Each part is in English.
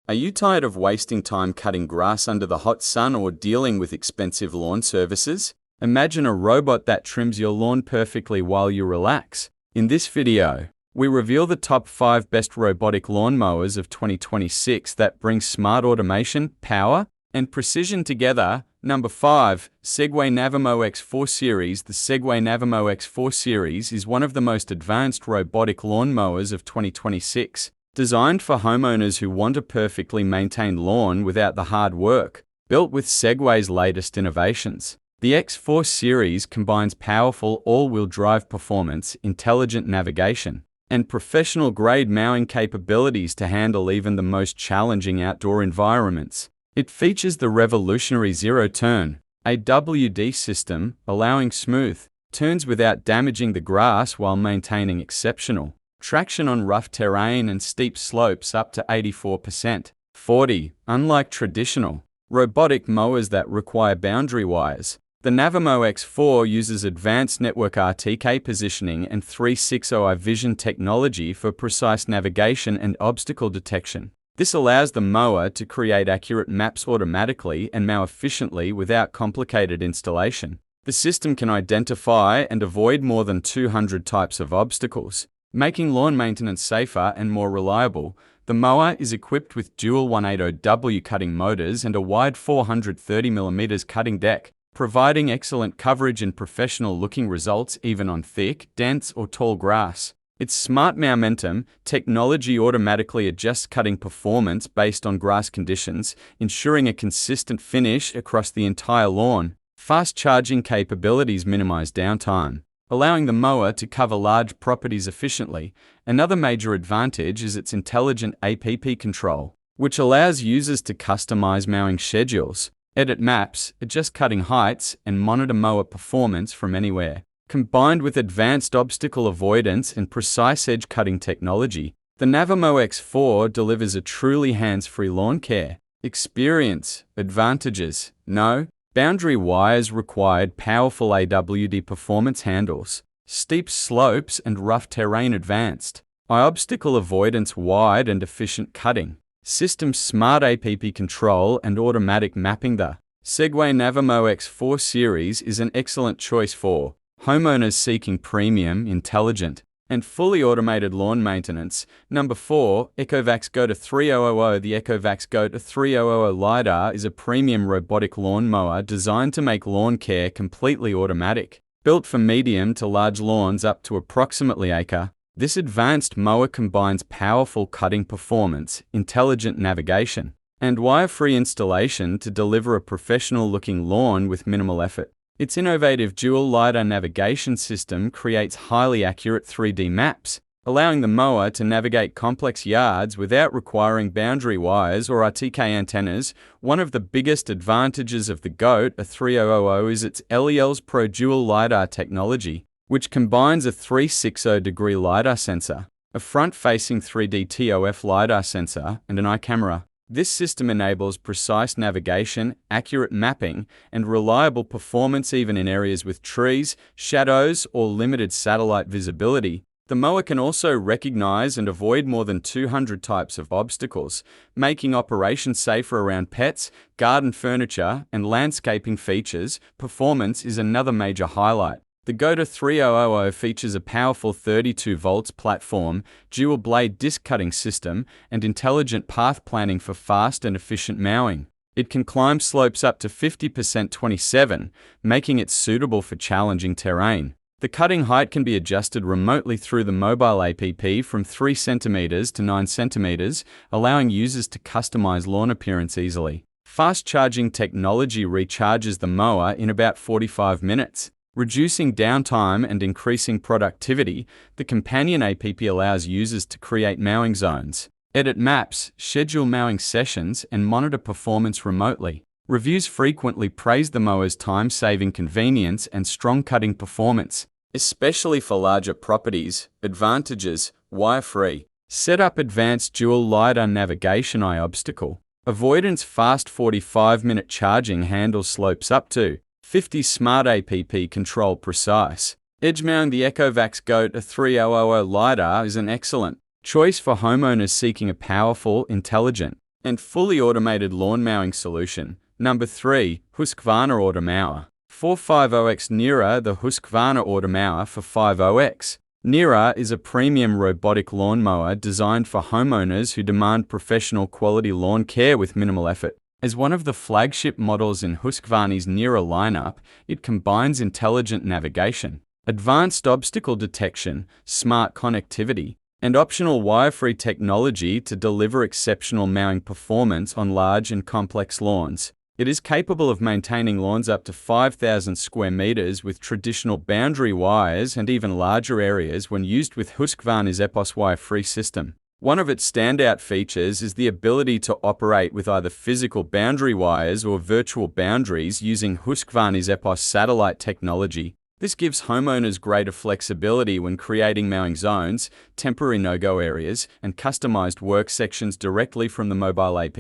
Are you tired of wasting time cutting grass under the hot sun or dealing with expensive lawn services? Imagine a robot that trims your lawn perfectly while you relax. In this video, we reveal the top 5 best robotic lawn mowers of 2026 that bring smart automation, power, and precision together. Number 5. Segway Navimow X4 Series. The Segway Navimow X4 series is one of the most advanced robotic lawn mowers of 2026. Designed for homeowners who want a perfectly maintained lawn without the hard work. Built with Segway's latest innovations, the X4 series combines powerful all-wheel drive performance, intelligent navigation, and professional-grade mowing capabilities to handle even the most challenging outdoor environments. It features the revolutionary zero-turn AWD system, allowing smooth turns without damaging the grass while maintaining exceptional traction on rough terrain and steep slopes up to 84%. 40. Unlike traditional robotic mowers that require boundary wires, the Navimow X4 uses advanced network RTK positioning and 360i vision technology for precise navigation and obstacle detection. This allows the mower to create accurate maps automatically and mow efficiently without complicated installation. The system can identify and avoid more than 200 types of obstacles, making lawn maintenance safer and more reliable. The mower is equipped with dual 180W cutting motors and a wide 430mm cutting deck, providing excellent coverage and professional-looking results even on thick, dense, or tall grass. Its smart momentum technology automatically adjusts cutting performance based on grass conditions, ensuring a consistent finish across the entire lawn. Fast charging capabilities minimize downtime, allowing the mower to cover large properties efficiently. Another major advantage is its intelligent APP control, which allows users to customize mowing schedules, edit maps, adjust cutting heights, and monitor mower performance from anywhere. Combined with advanced obstacle avoidance and precise edge cutting technology, the Navimow X4 delivers a truly hands-free lawn care experience. Advantages: no boundary wires required, powerful AWD performance handles, steep slopes and rough terrain advanced, obstacle avoidance, wide and efficient cutting, system smart APP control and automatic mapping. The Segway Navimow X4 series is an excellent choice for homeowners seeking premium, intelligent, and fully automated lawn maintenance. Number 4. ECOVACS GOAT A3000. The ECOVACS GOAT A3000 LiDAR is a premium robotic lawn mower designed to make lawn care completely automatic. Built for medium to large lawns up to approximately acre, this advanced mower combines powerful cutting performance, intelligent navigation, and wire-free installation to deliver a professional-looking lawn with minimal effort. Its innovative dual LiDAR navigation system creates highly accurate 3D maps, allowing the mower to navigate complex yards without requiring boundary wires or RTK antennas. One of the biggest advantages of the GOAT A3000 is its LEL's Pro Dual LiDAR technology, which combines a 360-degree LiDAR sensor, a front-facing 3D TOF LiDAR sensor, and an eye camera. This system enables precise navigation, accurate mapping, and reliable performance even in areas with trees, shadows, or limited satellite visibility. The mower can also recognize and avoid more than 200 types of obstacles, making operation safer around pets, garden furniture, and landscaping features. Performance is another major highlight. The GOAT A3000 features a powerful 32 volts platform, dual blade disc cutting system, and intelligent path planning for fast and efficient mowing. It can climb slopes up to 50% 27, making it suitable for challenging terrain. The cutting height can be adjusted remotely through the mobile app from 3 cm to 9 cm, allowing users to customize lawn appearance easily. Fast charging technology recharges the mower in about 45 minutes. Reducing downtime and increasing productivity. The companion app allows users to create mowing zones, edit maps, schedule mowing sessions, and monitor performance remotely. Reviews frequently praise the mower's time-saving convenience and strong cutting performance, especially for larger properties. Advantages: wire-free. Set up advanced dual LiDAR navigation, obstacle avoidance, fast 45-minute charging, handle slopes up to 50, smart APP control, precise edge mowing. The ECOVACS GOAT A3000 LiDAR is an excellent choice for homeowners seeking a powerful, intelligent, and fully automated lawn mowing solution. Number 3. Husqvarna Automower 450X NERA. The Husqvarna Automower 450X NERA is a premium robotic lawn mower designed for homeowners who demand professional quality lawn care with minimal effort. As one of the flagship models in Husqvarna's NERA lineup, it combines intelligent navigation, advanced obstacle detection, smart connectivity, and optional wire-free technology to deliver exceptional mowing performance on large and complex lawns. It is capable of maintaining lawns up to 5,000 square meters with traditional boundary wires and even larger areas when used with Husqvarna's EPOS wire-free system. One of its standout features is the ability to operate with either physical boundary wires or virtual boundaries using Husqvarna's EPOS satellite technology. This gives homeowners greater flexibility when creating mowing zones, temporary no-go areas, and customized work sections directly from the mobile app.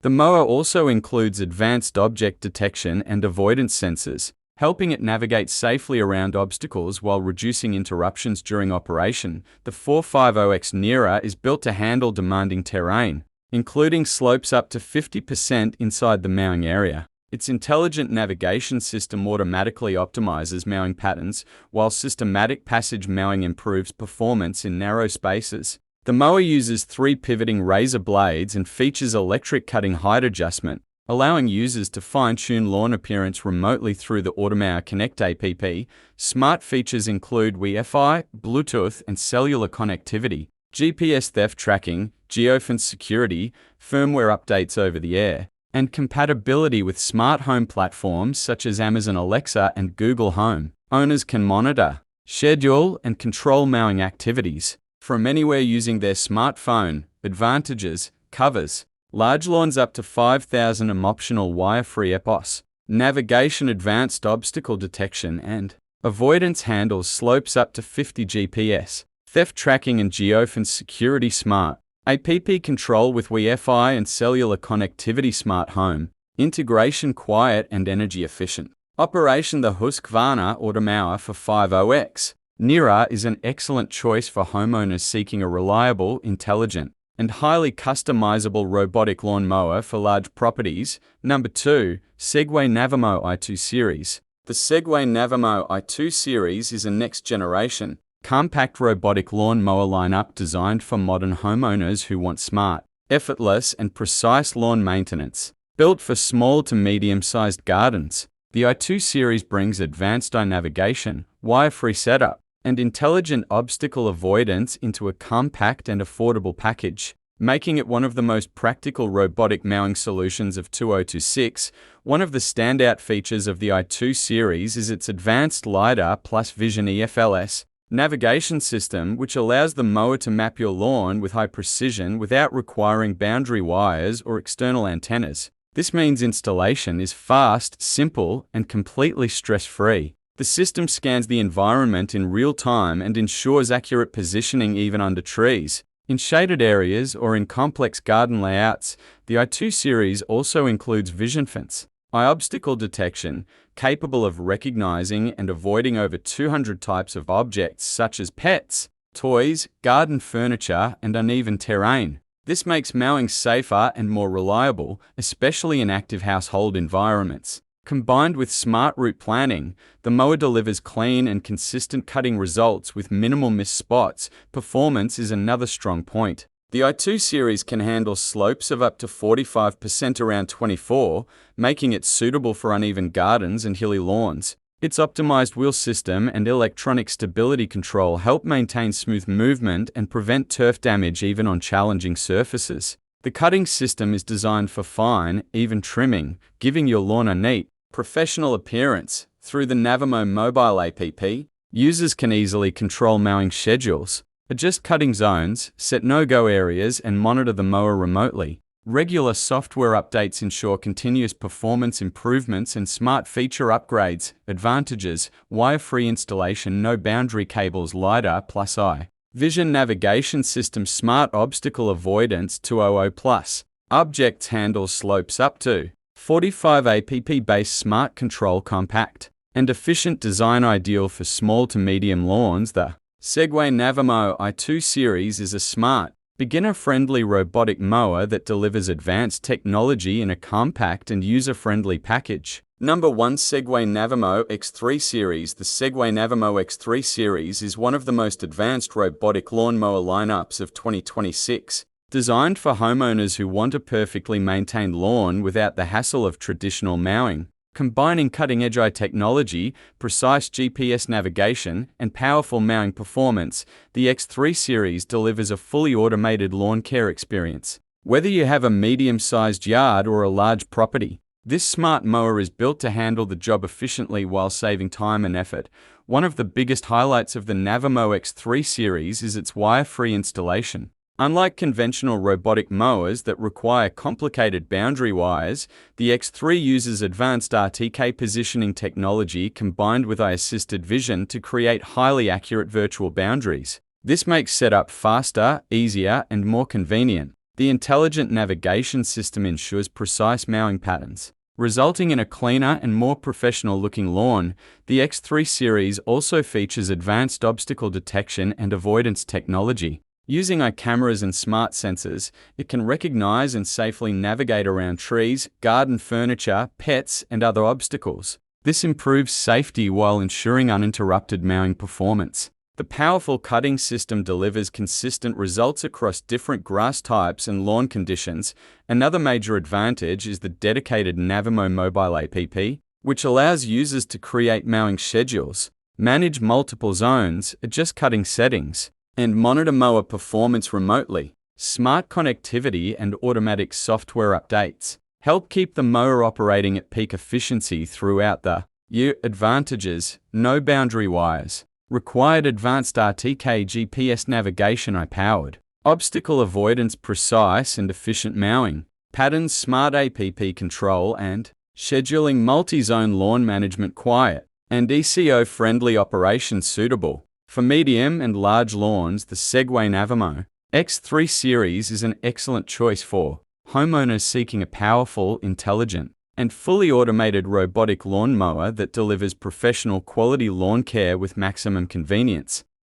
The mower also includes advanced object detection and avoidance sensors, helping it navigate safely around obstacles while reducing interruptions during operation. The 450X NERA is built to handle demanding terrain, including slopes up to 50% inside the mowing area. Its intelligent navigation system automatically optimizes mowing patterns, while systematic passage mowing improves performance in narrow spaces. The mower uses 3 pivoting razor blades and features electric cutting height adjustment, allowing users to fine-tune lawn appearance remotely through the Automower Connect app. Smart features include Wi-Fi, Bluetooth, and cellular connectivity, GPS theft tracking, geofence security, firmware updates over the air, and compatibility with smart home platforms such as Amazon Alexa and Google Home. Owners can monitor, schedule, and control mowing activities from anywhere using their smartphone. Advantages: covers large lawns up to 5,000 optional wire-free EPOS, navigation, advanced obstacle detection, and avoidance, handles slopes up to 50 GPS, theft tracking and geofence security. Smart app control with Wi-Fi and cellular connectivity. Smart home integration, quiet and energy efficient operation. The Husqvarna Automower 450X NERA is an excellent choice for homeowners seeking a reliable, intelligent, and highly customizable robotic lawn mower for large properties. Number 2. Segway Navimow i2 series. The Segway Navimow i2 series is a next-generation, compact robotic lawn mower lineup designed for modern homeowners who want smart, effortless, and precise lawn maintenance. Built for small to medium-sized gardens, the i2 series brings advanced navigation, wire-free setup, and intelligent obstacle avoidance into a compact and affordable package, making it one of the most practical robotic mowing solutions of 2026. One of the standout features of the i2 series is its advanced LiDAR plus Vision effortless navigation system, which allows the mower to map your lawn with high precision without requiring boundary wires or external antennas. This means installation is fast, simple, and completely stress-free. The system scans the environment in real time and ensures accurate positioning even under trees. In shaded areas or in complex garden layouts, the i2 series also includes Vision Fence, eye obstacle detection, capable of recognizing and avoiding over 200 types of objects such as pets, toys, garden furniture, and uneven terrain. This makes mowing safer and more reliable, especially in active household environments. Combined with smart route planning, the mower delivers clean and consistent cutting results with minimal missed spots. Performance is another strong point. The i2 series can handle slopes of up to 45% around 24, making it suitable for uneven gardens and hilly lawns. Its optimized wheel system and electronic stability control help maintain smooth movement and prevent turf damage even on challenging surfaces. The cutting system is designed for fine, even trimming, giving your lawn a neat, professional appearance. Through the Navimow mobile app, users can easily control mowing schedules, adjust cutting zones, set no-go areas, and monitor the mower remotely. Regular software updates ensure continuous performance improvements and smart feature upgrades. Advantages: wire-free installation, no boundary cables, LiDAR plus eye Vision navigation system, smart obstacle avoidance 200+. Objects handle slopes up to 45 app-based smart control, compact and efficient design, ideal for small to medium lawns. The Segway Navimow i2 series is a smart, beginner-friendly robotic mower that delivers advanced technology in a compact and user-friendly package. Number 1. Segway Navimow X3 Series. The Segway Navimow X3 series is one of the most advanced robotic lawnmower lineups of 2026. Designed for homeowners who want a perfectly maintained lawn without the hassle of traditional mowing. Combining cutting-edge AI technology, precise GPS navigation, and powerful mowing performance, the X3 series delivers a fully automated lawn care experience. Whether you have a medium-sized yard or a large property, this smart mower is built to handle the job efficiently while saving time and effort. One of the biggest highlights of the Navimow X3 series is its wire-free installation. Unlike conventional robotic mowers that require complicated boundary wires, the X3 uses advanced RTK positioning technology combined with AI-assisted vision to create highly accurate virtual boundaries. This makes setup faster, easier, and more convenient. The intelligent navigation system ensures precise mowing patterns, resulting in a cleaner and more professional-looking lawn. The X3 series also features advanced obstacle detection and avoidance technology. Using eye cameras and smart sensors, it can recognize and safely navigate around trees, garden furniture, pets, and other obstacles. This improves safety while ensuring uninterrupted mowing performance. The powerful cutting system delivers consistent results across different grass types and lawn conditions. Another major advantage is the dedicated Navimow mobile app, which allows users to create mowing schedules, manage multiple zones, adjust cutting settings, and monitor mower performance remotely. Smart connectivity and automatic software updates help keep the mower operating at peak efficiency throughout the year. Advantages: no boundary wires. Required advanced RTK GPS navigation AI-powered. Obstacle avoidance, precise and efficient mowing. Patterns, smart app control and scheduling, multi-zone lawn management, quiet and ECO-friendly operation suitable for medium and large lawns. The Segway Navimow X3 series is an excellent choice for homeowners seeking a powerful, intelligent, and fully automated robotic lawn mower that delivers professional quality lawn care with maximum convenience.